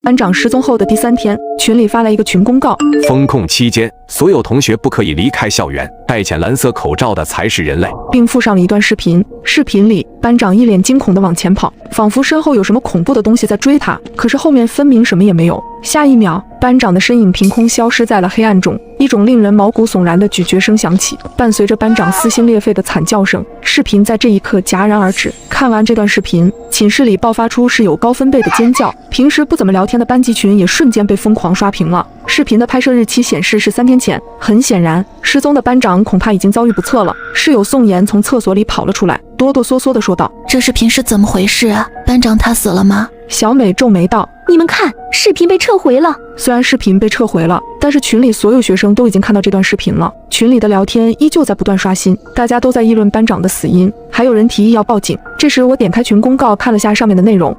班长失踪后的第3天，群里发来一个群公告：封控期间，所有同学不可以离开校园，戴浅蓝色口罩的才是人类，并附上了一段视频。视频里，班长一脸惊恐地往前跑，仿佛身后有什么恐怖的东西在追他，可是后面分明什么也没有。下一秒，班长的身影凭空消失在了黑暗中，一种令人毛骨悚然的咀嚼声响起，伴随着班长撕心裂肺的惨叫声。视频在这一刻戛然而止。看完这段视频，寝室里爆发出室友高分贝的尖叫，平时不怎么聊天的班级群也瞬间被疯狂刷屏了。视频的拍摄日期显示是3天前，很显然，失踪的班长恐怕已经遭遇不测了。室友宋妍从厕所里跑了出来，哆哆嗦嗦地说道：“这视频是怎么回事啊？班长他死了吗？”小美皱眉道：“你们看，视频被撤回了。”虽然视频被撤回了，但是群里所有学生都已经看到这段视频了。群里的聊天依旧在不断刷新，大家都在议论班长的死因，还有人提议要报警。这时我点开群公告看了下上面的内容：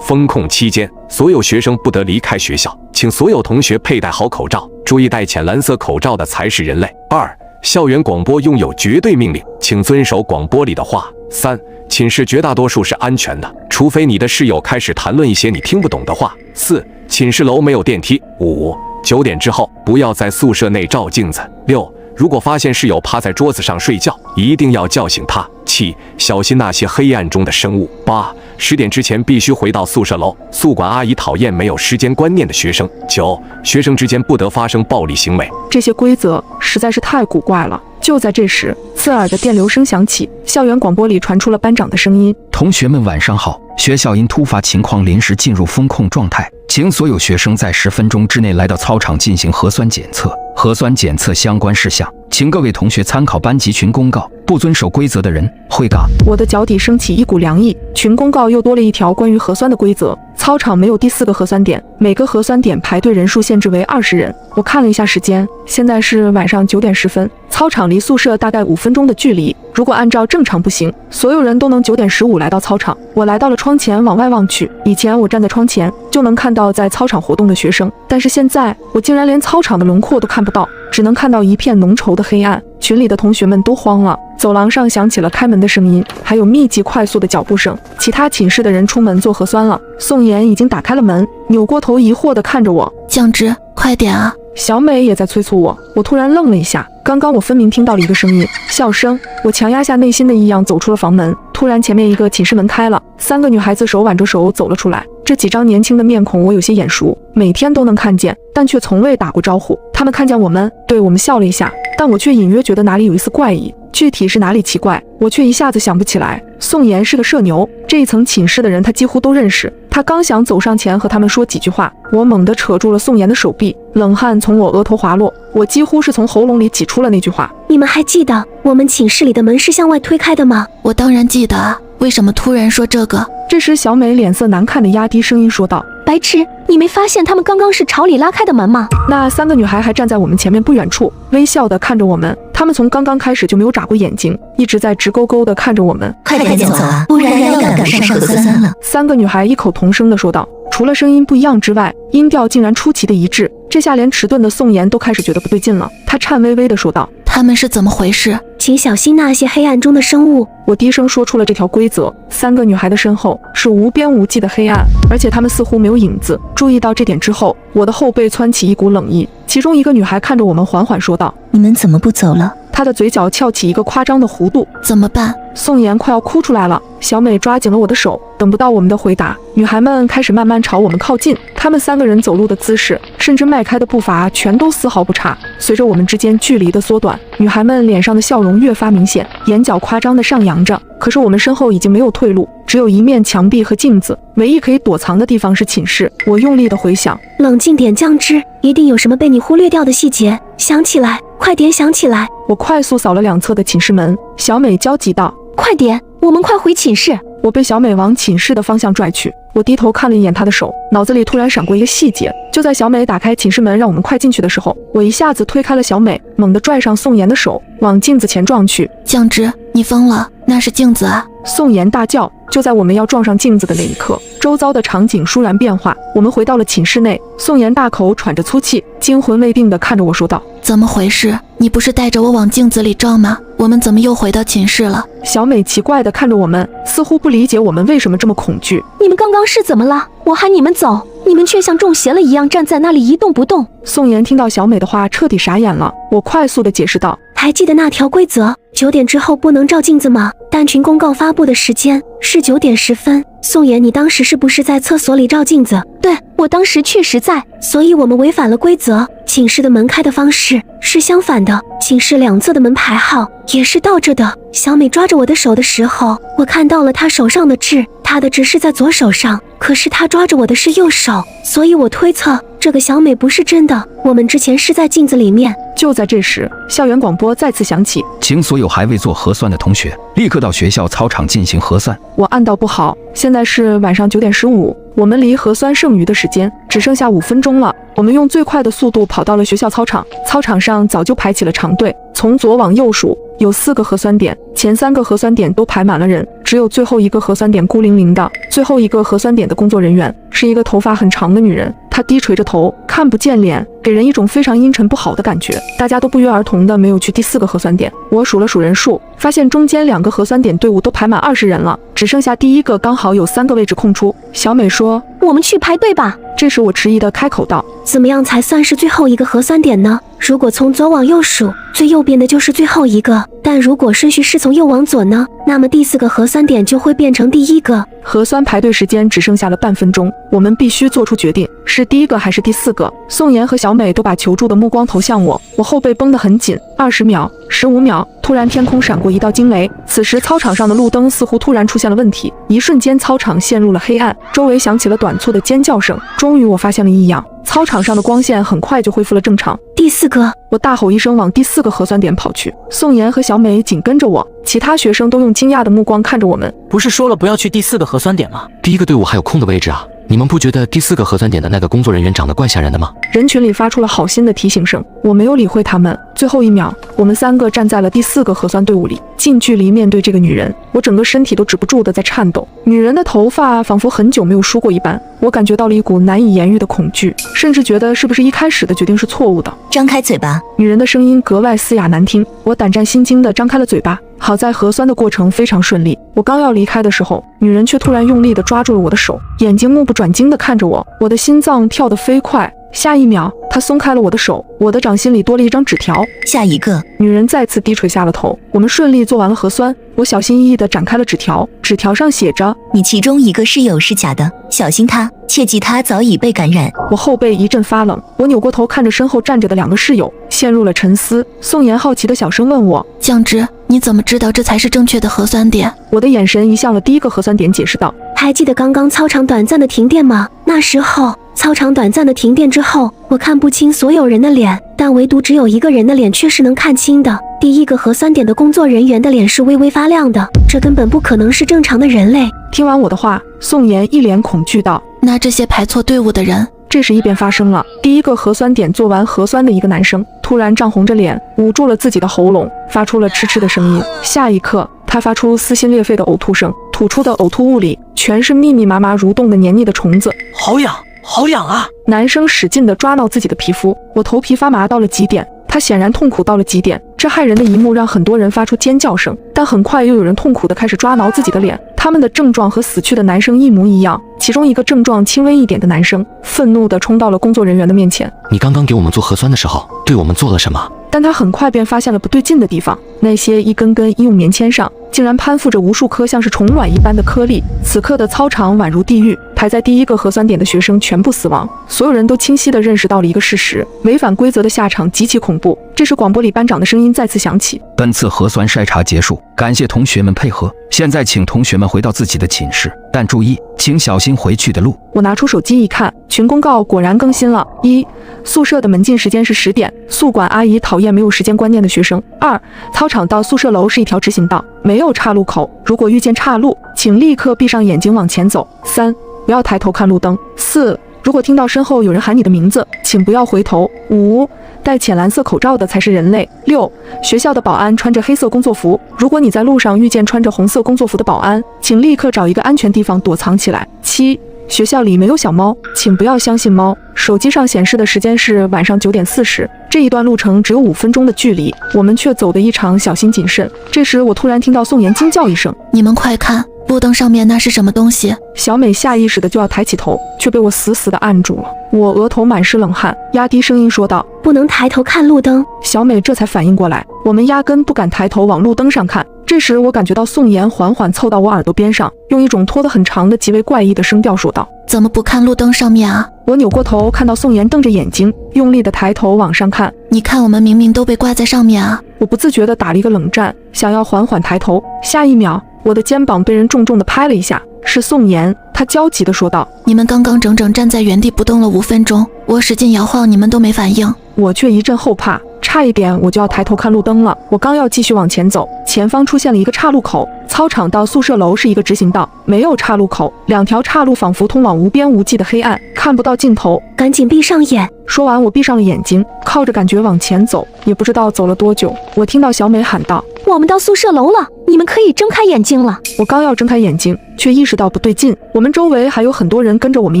封控期间，所有学生不得离开学校，请所有同学佩戴好口罩，注意戴浅蓝色口罩的才是人类。2. 校园广播拥有绝对命令，请遵守广播里的话。3. 寝室绝大多数是安全的，除非你的室友开始谈论一些你听不懂的话。4. 寝室楼没有电梯。5. 9点之后不要在宿舍内照镜子。6. 如果发现室友趴在桌子上睡觉，一定要叫醒他。7. 小心那些黑暗中的生物。8. 10点之前必须回到宿舍楼，宿管阿姨讨厌没有时间观念的学生。9. 学生之间不得发生暴力行为。这些规则实在是太古怪了。就在这时，刺耳的电流声响起，校园广播里传出了班长的声音：“同学们晚上好，学校因突发情况临时进入封控状态，请所有学生在10分钟之内来到操场进行核酸检测。核酸检测相关事项，请各位同学参考班级群公告，不遵守规则的人会杠。”我的脚底升起一股凉意，群公告又多了一条关于核酸的规则。操场没有第4个核酸点，每个核酸点排队人数限制为20人。我看了一下时间，现在是晚上9点10分，操场离宿舍大概5分钟的距离。如果按照正常步行，所有人都能9点15来到操场。我来到了窗前，往外望去。以前我站在窗前就能看到在操场活动的学生，但是现在我竟然连操场的轮廓都看不到，只能看到一片浓稠的黑暗。群里的同学们都慌了，走廊上响起了开门的声音，还有密集快速的脚步声。其他寝室的人出门做核酸了。宋妍已经打开了门，扭过头疑惑地看着我：“酱汁，快点啊！”小美也在催促我。我突然愣了一下，刚刚我分明听到了一个声音，笑声。我强压下内心的异样，走出了房门。突然前面一个寝室门开了，3个女孩子手挽着手走了出来。这几张年轻的面孔我有些眼熟，每天都能看见，但却从未打过招呼。她们看见我们，对我们笑了一下，但我却隐约觉得哪里有一丝怪异，具体是哪里奇怪，我却一下子想不起来。宋妍是个社牛，这一层寝室的人她几乎都认识。她刚想走上前和他们说几句话，我猛地扯住了宋妍的手臂，冷汗从我额头滑落，我几乎是从喉咙里挤出了那句话：“你们还记得我们寝室里的门是向外推开的吗？”我当然记得啊，为什么突然说这个？这时小美脸色难看的压低声音说道：“白痴，你没发现他们刚刚是朝里拉开的门吗？”那3个女孩还站在我们前面不远处，微笑地看着我们。她们从刚刚开始就没有眨过眼睛，一直在直勾勾地看着我们。快点走啊，不然要赶不上核酸了。3个女孩异口同声地说道，除了声音不一样之外，音调竟然出奇的一致。这下连迟钝的宋妍都开始觉得不对劲了，她颤巍巍地说道：“他们是怎么回事？请小心那些黑暗中的生物。”我低声说出了这条规则。3个女孩的身后是无边无际的黑暗，而且她们似乎没有影子。注意到这点之后，我的后背窜起一股冷意。其中一个女孩看着我们缓缓说道：“你们怎么不走了？”她的嘴角翘起一个夸张的弧度。怎么办？宋妍快要哭出来了。小美抓紧了我的手，等不到我们的回答，女孩们开始慢慢朝我们靠近。她们3个人走路的姿势，甚至迈开的步伐，全都丝毫不差。随着我们之间距离的缩短，女孩们脸上的笑容越发明显，眼角夸张的上扬着。可是我们身后已经没有退路，只有一面墙壁和镜子，唯一可以躲藏的地方是寝室。我用力的回想，冷静点，酱汁，一定有什么被你忽略掉的细节，想起来，快点想起来。我快速扫了2侧的寝室门。小美焦急道：“快点，我们快回寝室！”我被小美往寝室的方向拽去。我低头看了一眼她的手，脑子里突然闪过一个细节。就在小美打开寝室门让我们快进去的时候，我一下子推开了小美，猛地拽上宋妍的手，往镜子前撞去。酱汁，你疯了？那是镜子啊！宋妍大叫。就在我们要撞上镜子的那一刻，周遭的场景倏然变化，我们回到了寝室内。宋妍大口喘着粗气，惊魂未定地看着我说道：“怎么回事？你不是带着我往镜子里照吗？我们怎么又回到寝室了？小美奇怪地看着我们，似乎不理解我们为什么这么恐惧。你们刚刚是怎么了？我喊你们走，你们却像中邪了一样站在那里一动不动。宋妍听到小美的话，彻底傻眼了。我快速地解释道：还记得那条规则，9点之后不能照镜子吗？但群公告发布的时间是9点10分。宋妍，你当时是不是在厕所里照镜子？对，我当时确实在，所以我们违反了规则。寝室的门开的方式是相反的，寝室两侧的门牌号也是倒着的。小美抓着我的手的时候，我看到了她手上的痣，她的痣是在左手上，可是她抓着我的是右手，所以我推测这个小美不是真的。我们之前是在镜子里面。就在这时，校园广播再次响起，请所有还未做核酸的同学立刻到学校操场进行核酸。我暗道不好，现在是晚上9点15，我们离核酸剩余的时间只剩下5分钟了。我们用最快的速度跑到了学校操场，操场上早就排起了长队，从左往右数，有4个核酸点，前3个核酸点都排满了人，只有最后一个核酸点孤零零的。最后一个核酸点的工作人员是一个头发很长的女人，她低垂着头，看不见脸，给人一种非常阴沉不好的感觉。大家都不约而同的没有去第4个核酸点。我数了数人数，发现中间2个核酸点队伍都排满20人了，只剩下第1个刚好有3个位置空出。小美说：我们去排队吧。这时我迟疑的开口道：怎么样才算是最后一个核酸点呢？如果从左往右数，最右边的就是最后一个，但如果顺序是从右往左呢？那么第4个核酸点就会变成第1个。核酸排队时间只剩下了半分钟，我们必须做出决定，是第1个还是第4个？宋妍和小美都把求助的目光投向我，我后背绷得很紧。20秒，15秒，突然天空闪过一道惊雷，此时操场上的路灯似乎突然出现了问题，一瞬间操场陷入了黑暗，周围响起了短促的尖叫声。终于我发现了异样，操场上的光线很快就恢复了正常。第4个，我大吼一声往第4个核酸点跑去，宋妍和小美紧跟着我，其他学生都用惊讶的目光看着我们。不是说了不要去第4个核酸点吗？第1个队伍还有空的位置啊，你们不觉得第4个核酸点的那个工作人员长得怪吓人的吗？人群里发出了好心的提醒声，我没有理会他们。最后1秒，我们3个站在了第4个核酸队伍里，近距离面对这个女人，我整个身体都止不住的在颤抖。女人的头发仿佛很久没有梳过一般，我感觉到了一股难以言喻的恐惧，甚至觉得是不是一开始的决定是错误的。张开嘴巴。女人的声音格外嘶哑难听，我胆战心惊地张开了嘴巴。好在核酸的过程非常顺利，我刚要离开的时候，女人却突然用力地抓住了我的手，眼睛目不转睛地看着我，我的心脏跳得飞快。下一秒，她松开了我的手，我的掌心里多了一张纸条。下一个。女人再次低垂下了头。我们顺利做完了核酸，我小心翼翼地展开了纸条，纸条上写着：你其中一个室友是假的，小心他，切记他早已被感染。我后背一阵发冷，我扭过头看着身后站着的2个室友，陷入了沉思。宋妍好奇的小声问我：酱汁，你怎么知道这才是正确的核酸点？我的眼神移向了第1个核酸点，解释道：还记得刚刚操场短暂的停电吗？那时候操场短暂的停电之后，我看不清所有人的脸，但唯独只有1个人的脸却是能看清的。第1个核酸点的工作人员的脸是微微发亮的，这根本不可能是正常的人类。听完我的话，宋妍一脸恐惧道：那这些排错队伍的人……这时异变发生了，第1个核酸点做完核酸的一个男生突然涨红着脸，捂住了自己的喉咙，发出了嗤嗤的声音。下一刻，他发出撕心裂肺的呕吐声，吐出的呕吐物里全是密密麻麻蠕动的黏腻的虫子。好痒，好痒啊！男生使劲地抓挠自己的皮肤，我头皮发麻到了极点，他显然痛苦到了极点。这骇人的一幕让很多人发出尖叫声，但很快又有人痛苦地开始抓挠自己的脸。他们的症状和死去的男生一模一样，其中一个症状轻微一点的男生愤怒地冲到了工作人员的面前：你刚刚给我们做核酸的时候，对我们做了什么？但他很快便发现了不对劲的地方，那些一根根医用棉签上竟然攀附着无数颗像是虫卵一般的颗粒。此刻的操场宛如地狱，排在第1个核酸点的学生全部死亡。所有人都清晰地认识到了一个事实：违反规则的下场极其恐怖。这时广播里班长的声音再次响起：本次核酸筛查结束，感谢同学们配合，现在请同学们回到自己的寝室，但注意，请小心回去的路。我拿出手机一看，群公告果然更新了：1. 宿舍的门禁时间是10点，宿管阿姨讨厌没有时间观念的学生。2. 操场到宿舍楼是一条直行道，没有岔路口，如果遇见岔路，请立刻闭上眼睛往前走。3. 不要抬头看路灯。4. 如果听到身后有人喊你的名字，请不要回头。5. 戴浅蓝色口罩的才是人类。6. 学校的保安穿着黑色工作服，如果你在路上遇见穿着红色工作服的保安，请立刻找一个安全地方躲藏起来。7. 学校里没有小猫，请不要相信猫。手机上显示的时间是晚上9点40，这一段路程只有5分钟的距离，我们却走得异常小心谨慎。这时我突然听到宋妍惊叫一声：“你们快看，路灯上面那是什么东西？”小美下意识的就要抬起头，却被我死死的按住了。我额头满是冷汗，压低声音说道：“不能抬头看路灯。”小美这才反应过来，我们压根不敢抬头往路灯上看。这时我感觉到宋妍缓缓凑到我耳朵边上，用一种拖得很长的极为怪异的声调说道：“怎么不看路灯上面啊？”我扭过头，看到宋妍瞪着眼睛，用力的抬头往上看。你看，我们明明都被挂在上面啊！我不自觉地打了一个冷战，想要缓缓抬头，下一秒，我的肩膀被人重重地拍了一下，是宋妍。她焦急地说道：“你们刚刚整整站在原地不动了5分钟，我使劲摇晃，你们都没反应。”我却一阵后怕，差一点我就要抬头看路灯了。我刚要继续往前走，前方出现了一个岔路口，操场到宿舍楼是一个直行道，没有岔路口，2条岔路仿佛通往无边无际的黑暗，看不到尽头。赶紧闭上眼。说完，我闭上了眼睛，靠着感觉往前走。也不知道走了多久，我听到小美喊道：“我们到宿舍楼了，你们可以睁开眼睛了。”我刚要睁开眼睛，却意识到不对劲，我们周围还有很多人跟着我们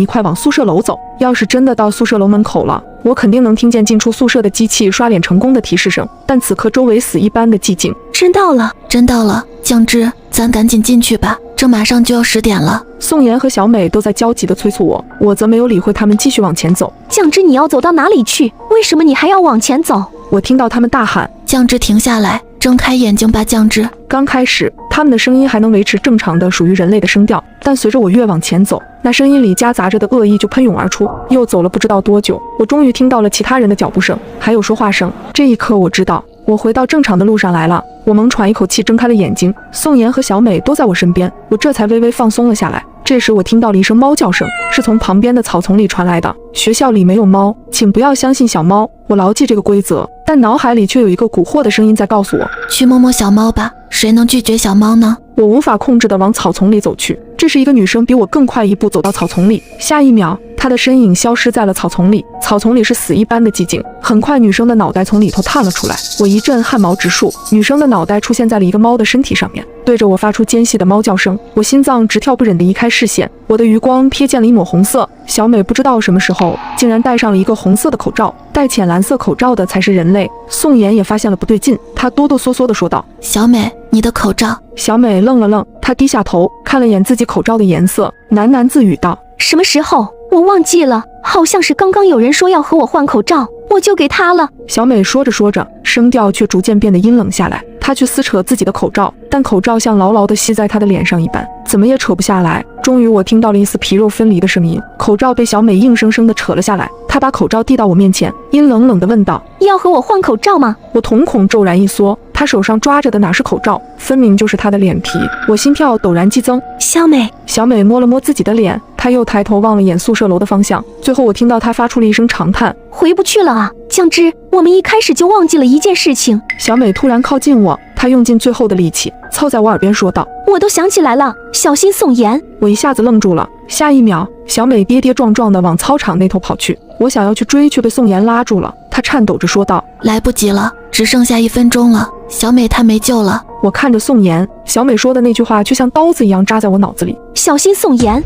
一块往宿舍楼走。要是真的到宿舍楼门口了，我肯定能听见进出宿舍的机器刷脸成功的提示声，但此刻周围死一般的寂静。真到了，真到了，酱汁，咱赶紧进去吧，这马上就要10点了。宋妍和小美都在焦急地催促我，我则没有理会他们，继续往前走。酱汁，你要走到哪里去？为什么你还要往前走？我听到他们大喊：“酱汁，停下来，睁开眼睛吧，酱汁。”刚开始，他们的声音还能维持正常的属于人类的声调，但随着我越往前走，那声音里夹杂着的恶意就喷涌而出。又走了不知道多久，我终于听到了其他人的脚步声，还有说话声。这一刻，我知道我回到正常的路上来了。我猛喘一口气，睁开了眼睛，宋妍和小美都在我身边，我这才微微放松了下来。这时我听到了一声猫叫声，是从旁边的草丛里传来的。学校里没有猫，请不要相信小猫。我牢记这个规则，但脑海里却有一个蛊惑的声音在告诉我：去摸摸小猫吧，谁能拒绝小猫呢？我无法控制地往草丛里走去。这时一个女生比我更快一步走到草丛里，下一秒她的身影消失在了草丛里。草丛里是死一般的寂静，很快女生的脑袋从里头探了出来，我一阵汗毛直竖。女生的脑袋出现在了一个猫的身体上面，对着我发出尖细的猫叫声。我心脏直跳不忍地移开视线，我的余光瞥见了一抹红色。小美不知道什么时候竟然戴上了一个红色的口罩，戴浅蓝色口罩的才是人类。宋妍也发现了不对劲，她哆哆嗦嗦地说道：“小美，你的口罩。”小美愣了愣，她低下头看了眼自己口罩的颜色，喃喃自语道：“什么时候？我忘记了，好像是刚刚有人说要和我换口罩，我就给他了。”小美说着说着，声调却逐渐变得阴冷下来。她去撕扯自己的口罩，但口罩像牢牢地吸在她的脸上一般，怎么也扯不下来。终于我听到了一丝皮肉分离的声音，口罩被小美硬生生地扯了下来。她把口罩递到我面前，阴冷冷地问道：“要和我换口罩吗？”我瞳孔骤然一缩，她手上抓着的哪是口罩，分明就是她的脸皮。我心跳陡然激增。小美，小美摸了摸自己的脸，她又抬头望了眼宿舍楼的方向，最后我听到她发出了一声长叹：“回不去了啊，酱汁，我们一开始就忘记了一件事情。”小美突然靠近我，她用尽最后的力气凑在我耳边说道：“我都想起来了，小心宋妍。”我一下子愣住了，下一秒，小美跌跌撞撞地往操场那头跑去。我想要去追，却被宋妍拉住了。她颤抖着说道：“来不及了，只剩下1分钟了，小美她没救了。”我看着宋妍，小美说的那句话却像刀子一样扎在我脑子里：“小心宋妍。”